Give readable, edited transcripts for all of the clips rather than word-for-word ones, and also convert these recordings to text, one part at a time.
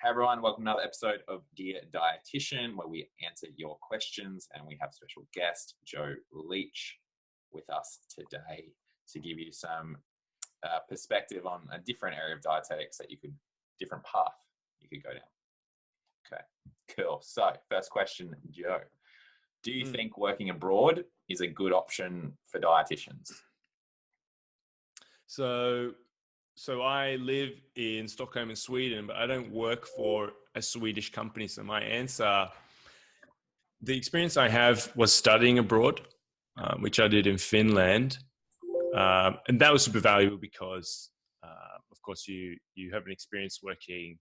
Hey everyone, welcome to another episode of Dear Dietitian, where we answer your questions, and we have special guest Joe Leech with us today to give you some perspective on a different area of dietetics different path you could go down. Okay, cool. So first question, Joe, do you think working abroad is a good option for dietitians? So I live in Stockholm in Sweden, but I don't work for a Swedish company. So my answer, the experience I have was studying abroad, which I did in Finland. And that was super valuable because, of course, you have an experience working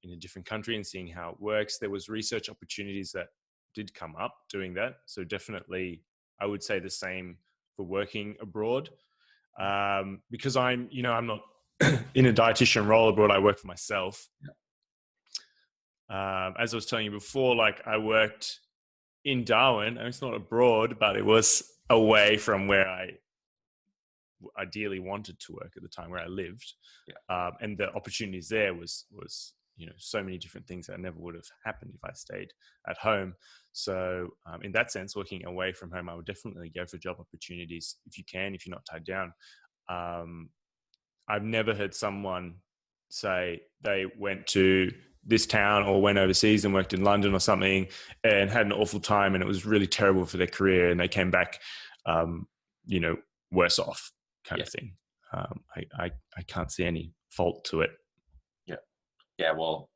in a different country and seeing how it works. There was research opportunities that did come up doing that. So definitely, I would say the same for working abroad. Because I'm not in a dietitian role abroad, I work for myself. As I was telling you before, like I worked in Darwin, and it's not abroad, but it was away from where I ideally wanted to work at the time where I lived. And the opportunities there was so many different things that never would have happened if I stayed at home. So in that sense, working away from home, I would definitely go for job opportunities if you're not tied down. I've never heard someone say they went to this town or went overseas and worked in London or something and had an awful time and it was really terrible for their career and they came back, worse off kind of thing. I can't see any fault to it. Yeah, well,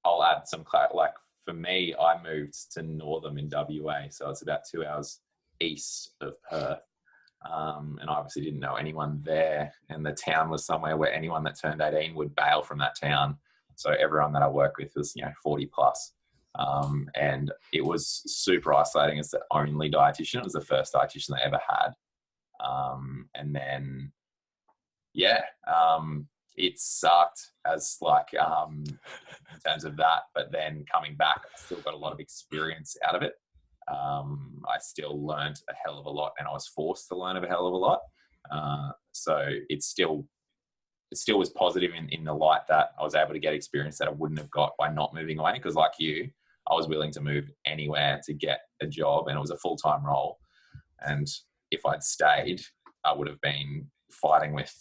I'll add some clarity. Like for me, I moved to Northam in WA, so it's about 2 hours east of Perth. And I obviously didn't know anyone there. And the town was somewhere where anyone that turned 18 would bail from that town. So everyone that I worked with was, 40 plus. And it was super isolating as the only dietitian. It was the first dietitian they ever had. And then, it sucked as in terms of that, but then coming back, I still got a lot of experience out of it. I still learned a hell of a lot and I was forced to learn a hell of a lot. So it still was positive in the light that I was able to get experience that I wouldn't have got by not moving away. Because like you, I was willing to move anywhere to get a job and it was a full-time role. And if I'd stayed, I would have been fighting with,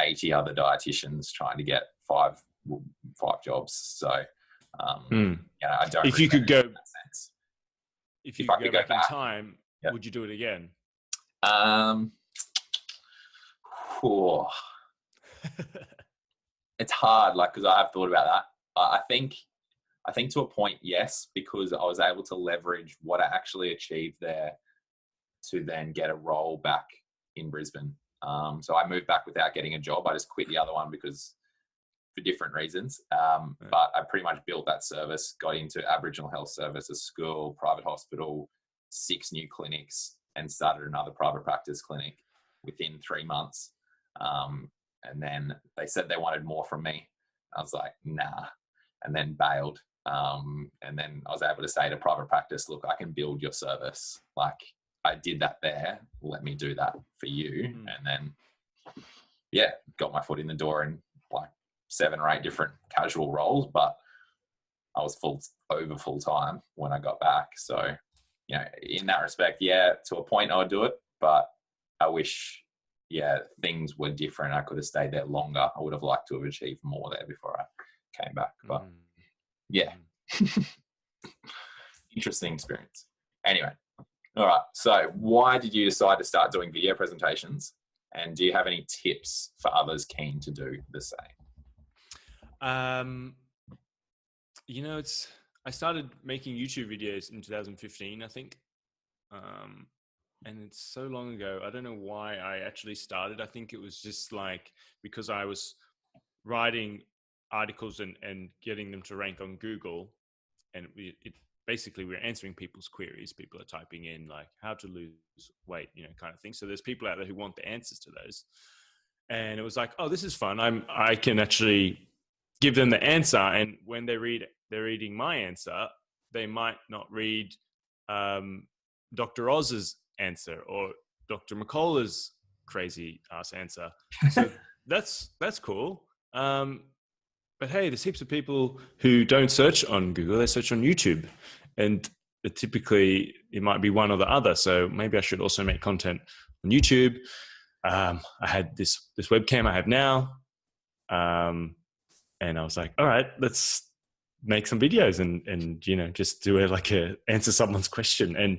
80 other dietitians trying to get five jobs. So, I don't. If you could go, in that sense. if you could go back in time, would you do it again? It's hard, because I have thought about that. I think to a point, yes, because I was able to leverage what I actually achieved there to then get a role back in Brisbane. So I moved back without getting a job. I just quit the other one for different reasons. But I pretty much built that service, got into Aboriginal Health Service, a school, private hospital, 6 new clinics, and started another private practice clinic within 3 months. And then they said they wanted more from me. I was like, nah, and then bailed. And then I was able to say to private practice, look, I can build your service. Like I did that there. Let me do that for you. And then, got my foot in the door in 7 or 8 different casual roles, but I was full time when I got back. So, in that respect, to a point I would do it, but I wish, things were different. I could have stayed there longer. I would have liked to have achieved more there before I came back, but interesting experience. Anyway. All right. So why did you decide to start doing video presentations? And do you have any tips for others keen to do the same? I started making YouTube videos in 2015, I think. And it's so long ago. I don't know why I actually started. I think it was just because I was writing articles and getting them to rank on Google. And basically we're answering people's queries. People are typing in how to lose weight, kind of thing. So there's people out there who want the answers to those. And it was oh, this is fun. I can actually give them the answer. And when they're reading my answer, they might not read Dr. Oz's answer or Dr. McCullough's crazy ass answer. So that's cool. but hey, there's heaps of people who don't search on Google, they search on YouTube. And typically it might be one or the other. So maybe I should also make content on YouTube. I had this webcam I have now. And I was like, all right, let's make some videos and just do it like answer someone's question. And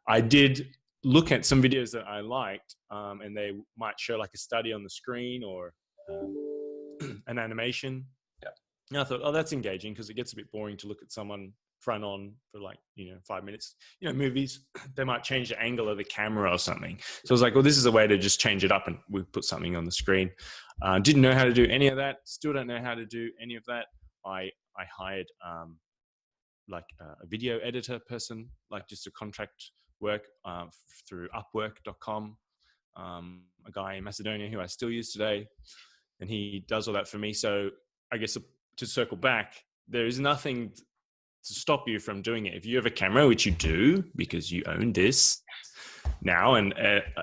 I did look at some videos that I liked, and they might show like a study on the screen or an animation. Yeah. And I thought, oh, that's engaging, because it gets a bit boring to look at someone front on for like 5 minutes. Movies, they might change the angle of the camera or something. So I was like, well, this is a way to just change it up, and we put something on the screen. Didn't know how to do any of that. Still don't know how to do any of that. I hired like a video editor person, like just a contract work through Upwork.com. A guy in Macedonia who I still use today, and he does all that for me. So I guess to circle back, there is nothing to stop you from doing it. If you have a camera, which you do because you own this now, and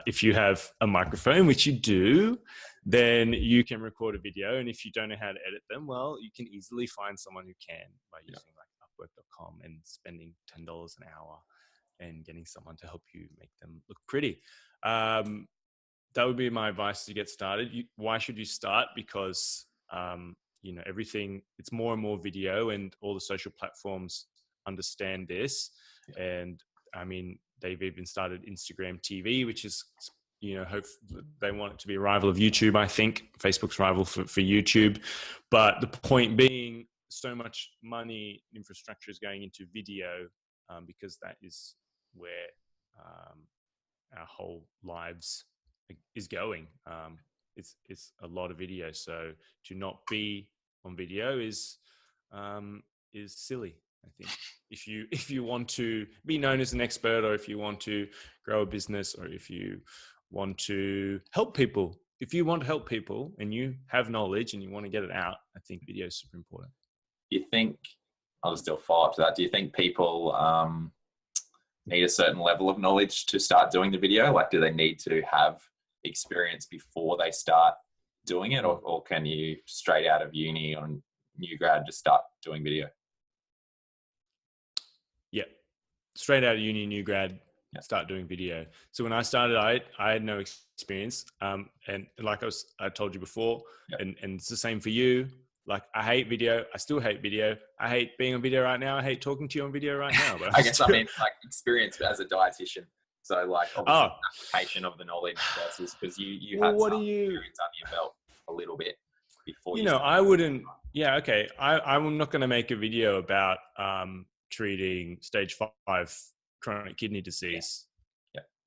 if you have a microphone, which you do, then you can record a video. And if you don't know how to edit them, well, you can easily find someone who can by using like Upwork.com and spending $10 an hour and getting someone to help you make them look pretty. That would be my advice to get started. Why should you start? Because everything, it's more and more video, and all the social platforms understand this. Yeah. And I mean, they've even started Instagram TV, which is, hope they want it to be a rival of YouTube. I think Facebook's rival for YouTube. But the point being, so much money infrastructure is going into video, because that is where our whole lives is going. It's a lot of video. So to not be on video is silly, I think. If you want to be known as an expert, or if you want to grow a business, or if you want to help people, and you have knowledge and you want to get it out, I think video is super important. Do you think, I'll just do a follow-up to that, do you think people need a certain level of knowledge to start doing the video? Like, do they need to have experience before they start doing it, or can you straight out of uni on new grad just start doing video? Yeah, straight out of uni, new grad, start doing video. So when I started, I had no experience, and like I told you before, and it's the same for you. Like, I hate video. I still hate video. I hate being on video right now. I hate talking to you on video right now. But I guess I mean like experience as a dietitian. So like application of the knowledge versus, because you had some experience under your belt a little bit before. I wouldn't. Yeah, okay. I'm not going to make a video about treating stage 5 chronic kidney disease,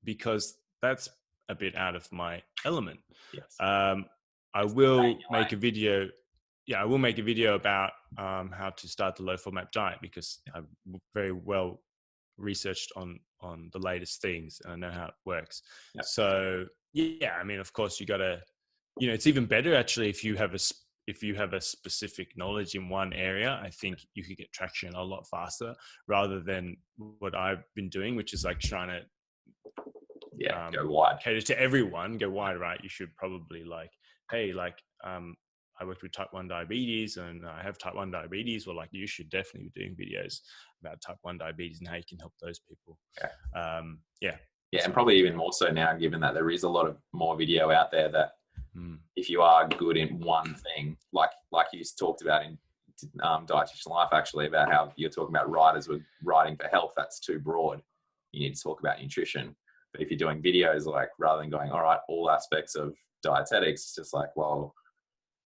because that's a bit out of my element. Yes. I will make a video. Yeah, I will make a video about how to start the low FODMAP diet, because I've very well researched on the latest things, and I know how it works. Yep. So yeah, I mean, of course, you got to, it's even better actually if you have a specific knowledge in one area. I think you could get traction a lot faster, rather than what I've been doing, which is like trying to go wide, cater to everyone, go wide, right? You should probably like, hey, like I worked with type 1 diabetes, and I have type 1 diabetes. Well, like, you should definitely be doing videos about type 1 diabetes and how you can help those people. Yeah, and probably even more so now, given that there is a lot of more video out there, that if you are good in one thing, like you talked about in Dietitian Life, actually, about how you're talking about writers with writing for health, that's too broad. You need to talk about nutrition. But if you're doing videos, like, rather than going, all right, all aspects of dietetics, it's just like, well,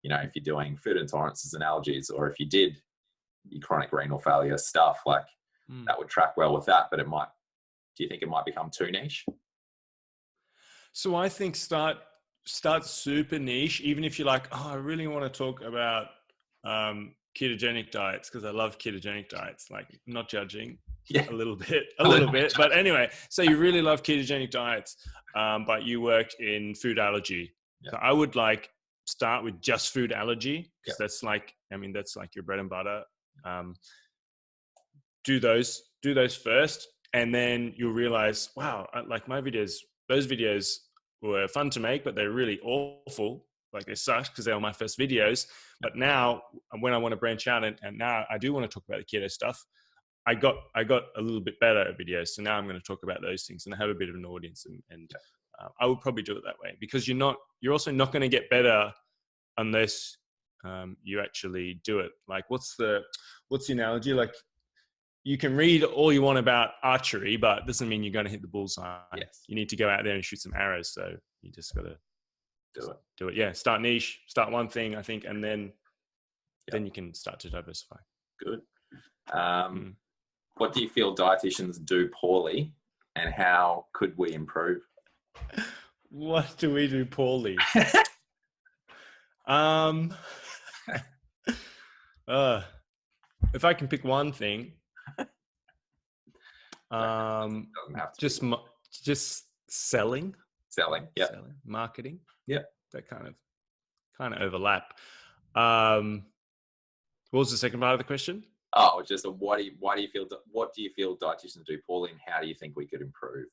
if you're doing food intolerances and allergies, or if you did your chronic renal failure stuff, like that would track well with that. But do you think it might become too niche? So I think start super niche, even if you're like, oh, I really want to talk about ketogenic diets, because I love ketogenic diets, like, not judging, a little bit. But anyway, so you really love ketogenic diets, but you work in food allergy. Yeah. So I would like start with just food allergy, because that's like your bread and butter. Do those first, and then you'll realize, wow, like my videos, those videos were fun to make, but they're really awful. like they sucked because they were my first videos. But now when I want to branch out and now I do want to talk about the keto stuff, I got a little bit better at videos. So now I'm going to talk about those things and have a bit of an audience. And I would probably do it that way, because you're also not going to get better unless you actually do it. Like what's the analogy? Like you can read all you want about archery, but it doesn't mean you're going to hit the bullseye. Yes. You need to go out there and shoot some arrows. So you just got to do it. Yeah. Start niche, start one thing, I think. And then you can start to diversify. Good. What do you feel dietitians do poorly, and how could we improve? What do we do poorly? If I can pick one thing, just selling, marketing. Yeah. That kind of overlap. What was the second part of the question? Oh, just what do you feel dietitians do poorly, and how do you think we could improve?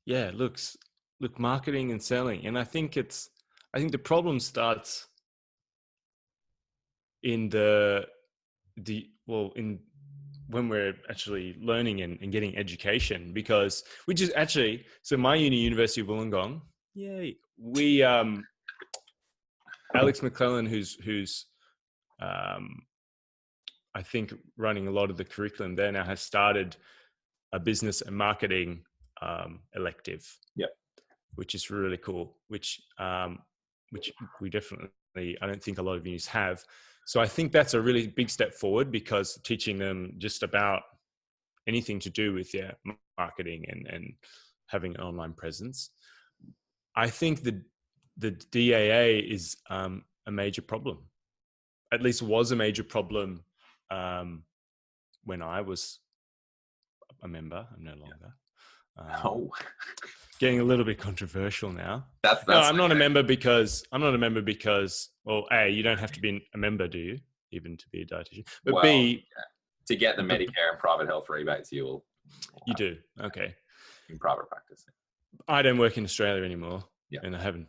Yeah, look, marketing and selling. And I think the problem starts in when we're actually learning and getting education, because so my University of Wollongong, yay, we, Alex McClellan, who's I think running a lot of the curriculum there now, has started a business and marketing elective. Yep. Which is really cool, which we definitely, I don't think a lot of unis have. So I think that's a really big step forward, because teaching them just about anything to do with marketing and having an online presence. I think the DAA is a major problem. At least was a major problem when I was a member. I'm no longer. Getting a little bit controversial now. I'm not a member because, well, A, you don't have to be a member, do you? Even to be a dietitian. But B, to get the Medicare and private health rebates, you do. Okay. In private practice. I don't work in Australia anymore. Yeah. And I haven't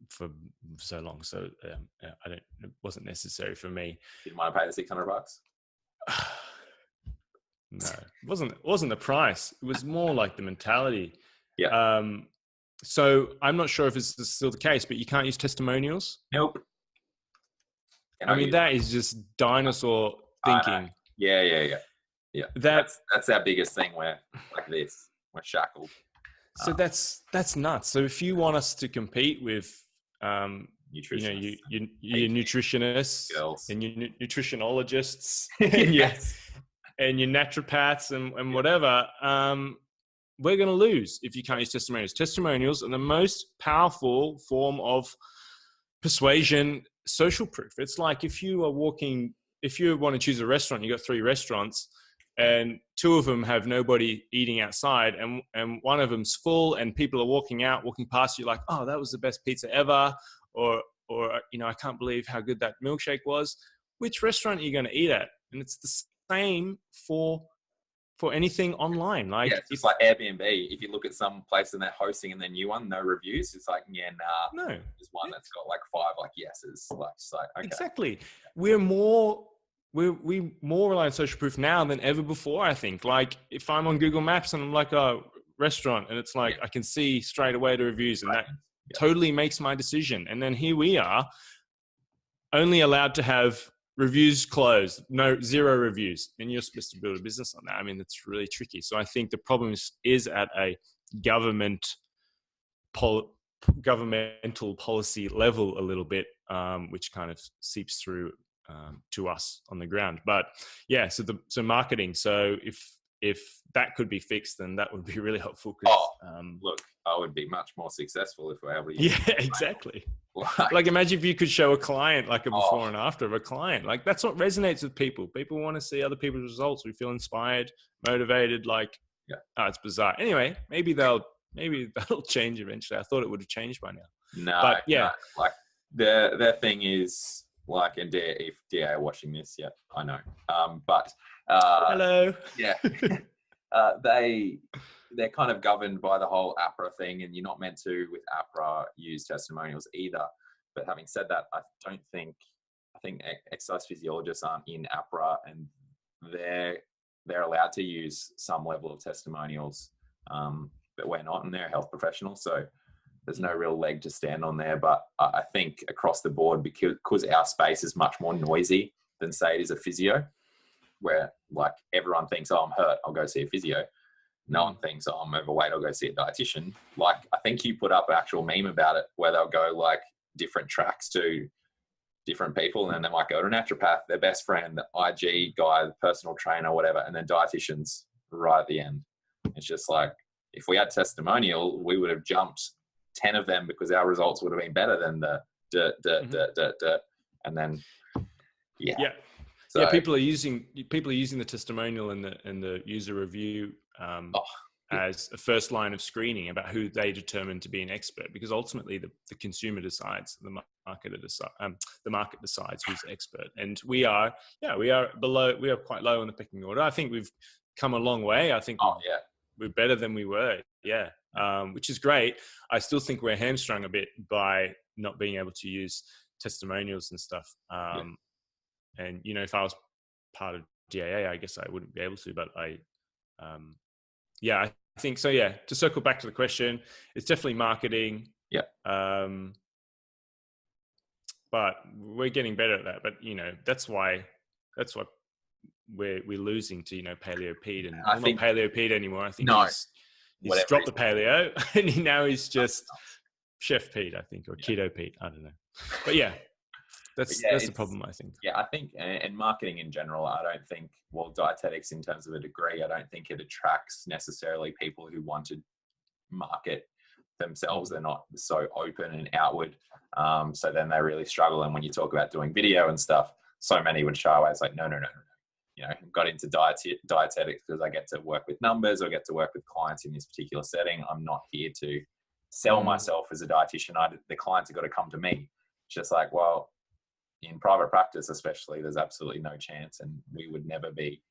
for so long. So it wasn't necessary for me. Didn't want to pay the $600? No, it wasn't the price. It was more like the mentality. Yeah. So I'm not sure if it's still the case, but you can't use testimonials. Nope. I mean, that is just dinosaur thinking. Yeah. That's our biggest thing. We're like this. We're shackled. So that's nuts. So if you want us to compete with, nutritionists, your nutritionists girls, and your nutritionologists, yes, and your naturopaths and whatever, we're going to lose if you can't use testimonials. Testimonials are the most powerful form of persuasion, social proof. It's like if you want to choose a restaurant, you got 3 restaurants, and 2 of them have nobody eating outside, and one of them's full, and people are walking past you like, oh, that was the best pizza ever, or I can't believe how good that milkshake was. Which restaurant are you going to eat at? And it's the same for anything online. Like it's like Airbnb. If you look at some place and they're hosting and their new one, no reviews, it's like, no. There's one that's got like 5 like yeses. Like, so, okay. Exactly. We more rely on social proof now than ever before, I think. Like if I'm on Google Maps and I'm like a restaurant, and it's like I can see straight away the reviews, and that totally makes my decision. And then here we are, only allowed to have reviews closed, 0 reviews, and you're supposed to build a business on that. I mean, it's really tricky. So I think the problem is at a governmental policy level a little bit, which kind of seeps through to us on the ground. But yeah, so marketing. So if that could be fixed, then that would be really helpful. Look, I would be much more successful if we're able to. Yeah, exactly. Like imagine if you could show a client like a before and after of a client. Like that's what resonates with people. People want to see other people's results. We feel inspired, motivated. Like, it's bizarre. Anyway, maybe that'll change eventually. I thought it would have changed by now. No, but yeah, no. Like their thing is like, and if DA are watching this, I know. But hello. Yeah. they're kind of governed by the whole APRA thing, and you're not meant to with APRA use testimonials either. But having said that, I think exercise physiologists aren't in APRA, and they're allowed to use some level of testimonials, but we're not, and they're health professionals, so there's no real leg to stand on there. But I think across the board, because our space is much more noisy than say it is a physio, where like everyone thinks, oh, I'm hurt, I'll go see a physio. No one thinks, oh, I'm overweight, I'll go see a dietitian. Like, I think you put up an actual meme about it where they'll go like different tracks to different people, and then they might go to a naturopath, their best friend, the IG guy, the personal trainer, whatever, and then dietitians right at the end. It's just like, if we had testimonial, we would have jumped 10 of them because our results would have been better than the and then So, people are using the testimonial and the user review as a first line of screening about who they determine to be an expert, because ultimately the consumer decides, the market decides who's the expert. And we are quite low on the pecking order. I think we've come a long way. I think we're better than we were. Which is great. I still think we're hamstrung a bit by not being able to use testimonials and stuff. And, you know, if I was part of DAA, I guess I wouldn't be able to, but I think so. Yeah. To circle back to the question, it's definitely marketing. But we're getting better at that. But, you know, that's why we're losing to, you know, Paleo Pete, and not Paleo Pete anymore. I think he's dropped the paleo and now he's just Chef Pete, I think, or Keto Pete. I don't know. But that's the problem, I think. Yeah, I think, and marketing in general, I don't think, well, dietetics in terms of a degree, I don't think it attracts necessarily people who want to market themselves. They're not so open and outward. So then they really struggle. And when you talk about doing video and stuff, so many would shy away. It's like, no. You know, got into dietetics because I get to work with numbers or get to work with clients in this particular setting. I'm not here to sell myself as a dietitian. The clients have got to come to me. It's just like, well, in private practice especially, there's absolutely no chance, and we would never be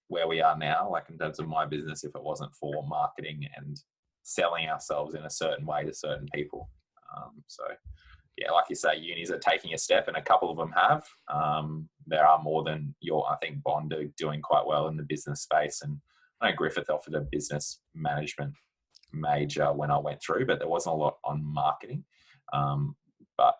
where we are now, like in terms of my business, if it wasn't for marketing and selling ourselves in a certain way to certain people. So yeah, like you say, unis are taking a step, and a couple of them have. There are more than I think Bond are doing quite well in the business space, and I know Griffith offered a business management major when I went through, but there wasn't a lot on marketing. But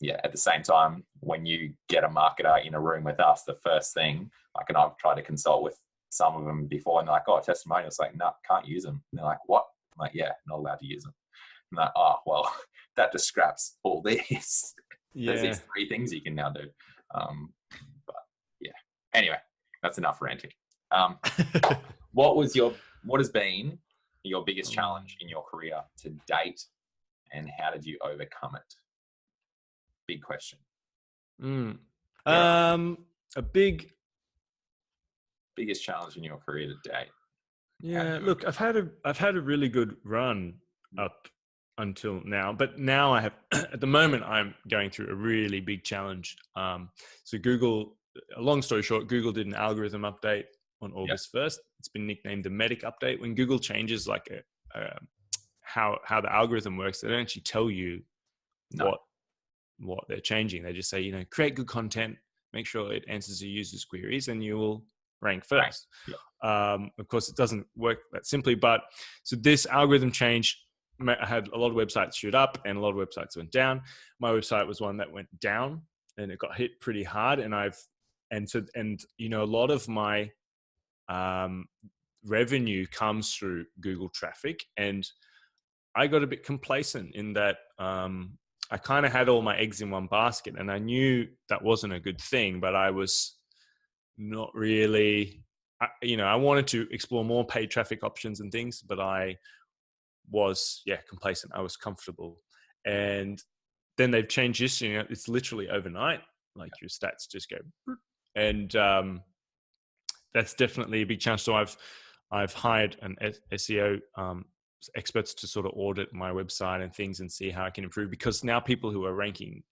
yeah, at the same time, when you get a marketer in a room with us, the first thing, like, and I've tried to consult with some of them before, and they're like, oh, testimonials, like, no, can't use them. And they're like, what? I'm like, yeah, not allowed to use them. I'm like, oh, well, that just scraps all these. There's these 3 things you can now do. But yeah, anyway, that's enough ranting. What has been your biggest challenge in your career to date, and how did you overcome it? Big question. Biggest challenge in your career to date. Yeah, look, I've had a really good run up until now, but now I have at the moment I'm going through a really big challenge. So Google, long story short, Google did an algorithm update on August 1st. It's been nicknamed the medic update. When Google changes like how the algorithm works, they don't actually tell you what they're changing. They just say, you know, create good content, make sure it answers your users' queries, and you will rank first. Of course, it doesn't work that simply, but so this algorithm change, I had a lot of websites shoot up and a lot of websites went down. My website was one that went down, and it got hit pretty hard. And you know, a lot of my revenue comes through Google traffic, and I got a bit complacent in that I kind of had all my eggs in one basket, and I knew that wasn't a good thing, but I was not really, I wanted to explore more paid traffic options and things, but I was, complacent. I was comfortable. And then they've changed this, you know, it's literally overnight, like your stats just go, and that's definitely a big challenge. So I've hired an SEO experts to sort of audit my website and things and see how I can improve, because now people who are ranking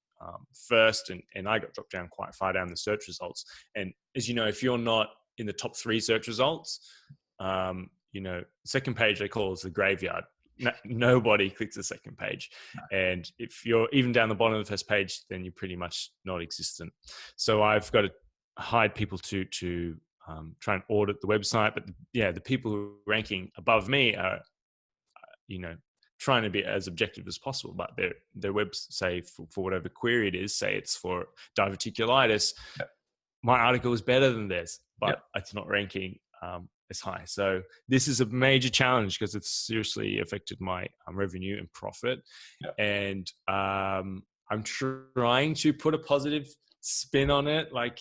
first, and I got dropped down quite far down the search results. And as you know, if you're not in the top 3 search results, you know, second page they call is the graveyard. Nobody clicks the second page. And if you're even down the bottom of the first page, then you're pretty much not existent. So I've got to hire people to try and audit the website. But yeah, the people who are ranking above me are, you know, trying to be as objective as possible, but their webs say for whatever query it is, say it's for diverticulitis, my article is better than theirs, but it's not ranking as high. So this is a major challenge because it's seriously affected my revenue and profit. And I'm trying to put a positive spin on it. Like,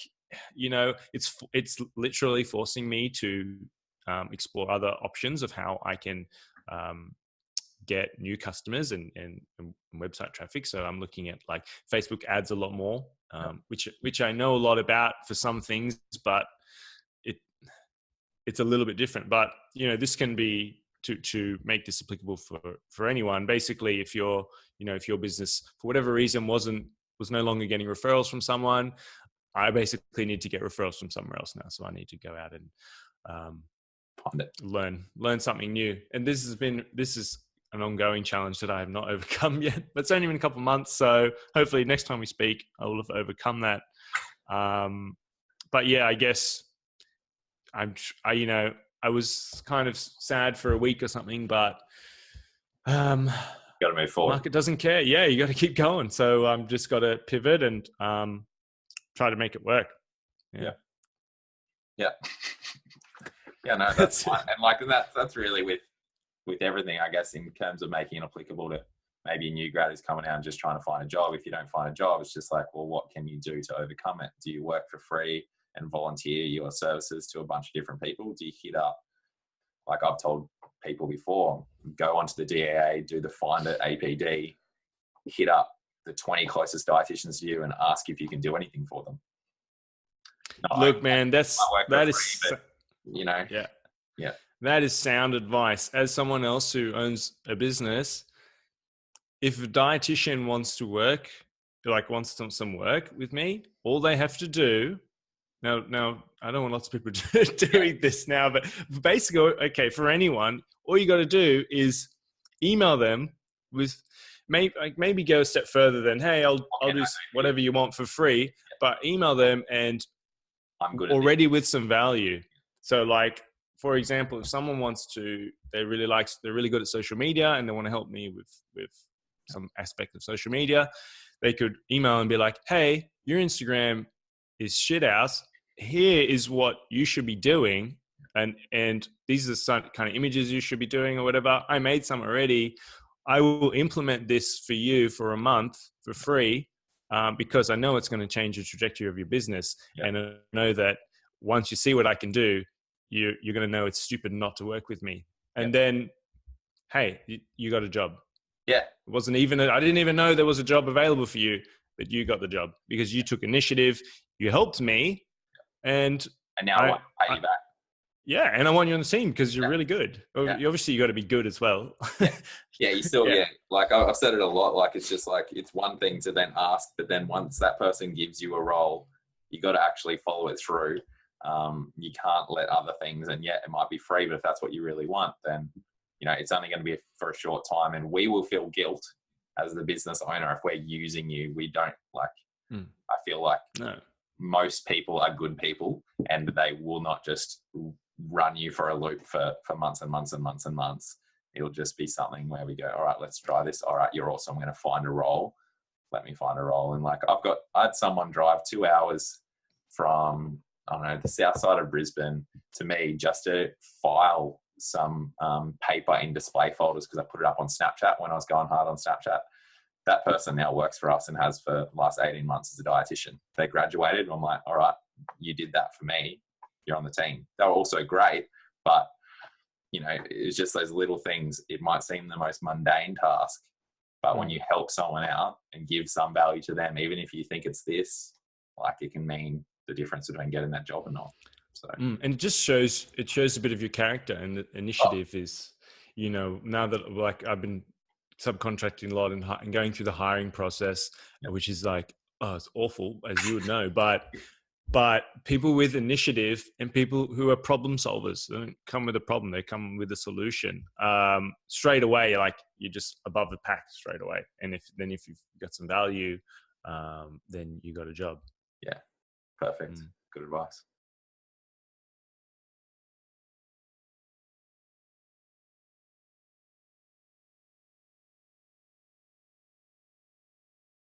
you know, it's literally forcing me to explore other options of how I can get new customers and website traffic. So I'm looking at like Facebook ads a lot more, which I know a lot about for some things, but it's a little bit different. But you know, this can be to make this applicable for anyone. Basically, if your business for whatever reason was no longer getting referrals from someone, I basically need to get referrals from somewhere else now. So I need to go out and find it, learn something new. And this is an ongoing challenge that I have not overcome yet, but it's only been a couple of months. So hopefully next time we speak, I will have overcome that. But yeah, I guess I was kind of sad for a week or something, but you got to move forward. Market doesn't care. Yeah, you got to keep going. So I'm just got to pivot and try to make it work. Yeah. No, that's fine. And like that's really with everything, I guess, in terms of making it applicable to maybe a new grad who's coming out and just trying to find a job. If you don't find a job, it's just like, well, what can you do to overcome it? Do you work for free and volunteer your services to a bunch of different people? Do you hit up, like I've told people before, go onto the DAA, do the Find It APD, hit up the 20 closest dietitians to you and ask if you can do anything for them. No, look, man, that is, free, but, you know, yeah. That is sound advice. As someone else who owns a business, if a dietitian wants to work, like wants some work with me, all they have to do, now I don't want lots of people doing this now, but basically, okay, for anyone, all you got to do is email them with maybe go a step further than, hey, I'll do whatever you want for free, but email them and I'm good already with some value. So like, for example, if someone they're really good at social media and they want to help me with some aspect of social media, they could email and be like, hey, your Instagram is shit house. Here is what you should be doing. And these are some kind of images you should be doing or whatever. I made some already. I will implement this for you for a month for free because I know it's going to change the trajectory of your business. And I know that once you see what I can do, you're going to know it's stupid not to work with me. And then, hey, you got a job. Yeah. It wasn't even, I didn't even know there was a job available for you, but you got the job because you took initiative, you helped me. And now I want to pay you back. Yeah. And I want you on the team because you're really good. Obviously you got to be good as well. You still, like I've said it a lot, like it's just like, it's one thing to then ask, but then once that person gives you a role, you got to actually follow it through. You can't let other things, and it might be free, but if that's what you really want, then it's only going to be for a short time, and we will feel guilt as the business owner if we're using you. We don't I feel like most people are good people, and they will not just run you for a loop for months and months and months and months. It'll just be something where we go, all right, let's try this. All right, you're awesome. I'm going to find a role. Let me find a role. And like I had someone drive 2 hours from, I don't know, the south side of Brisbane to me just to file some paper in display folders because I put it up on Snapchat when I was going hard on Snapchat. That person now works for us and has for the last 18 months as a dietitian. They graduated. I'm like, all right, you did that for me. You're on the team. They were also great, but it's just those little things. It might seem the most mundane task, but when you help someone out and give some value to them, even if you think it's this, like it can mean the difference between getting that job or not. So, and it just shows a bit of your character, and the initiative is, now that like I've been subcontracting a lot and going through the hiring process, which is like, it's awful, as you would know, but But people with initiative and people who are problem solvers, they don't come with a problem, they come with a solution. Straight away, like you're just above the pack straight away. And if you've got some value, then you got a job. Yeah, perfect. Good advice.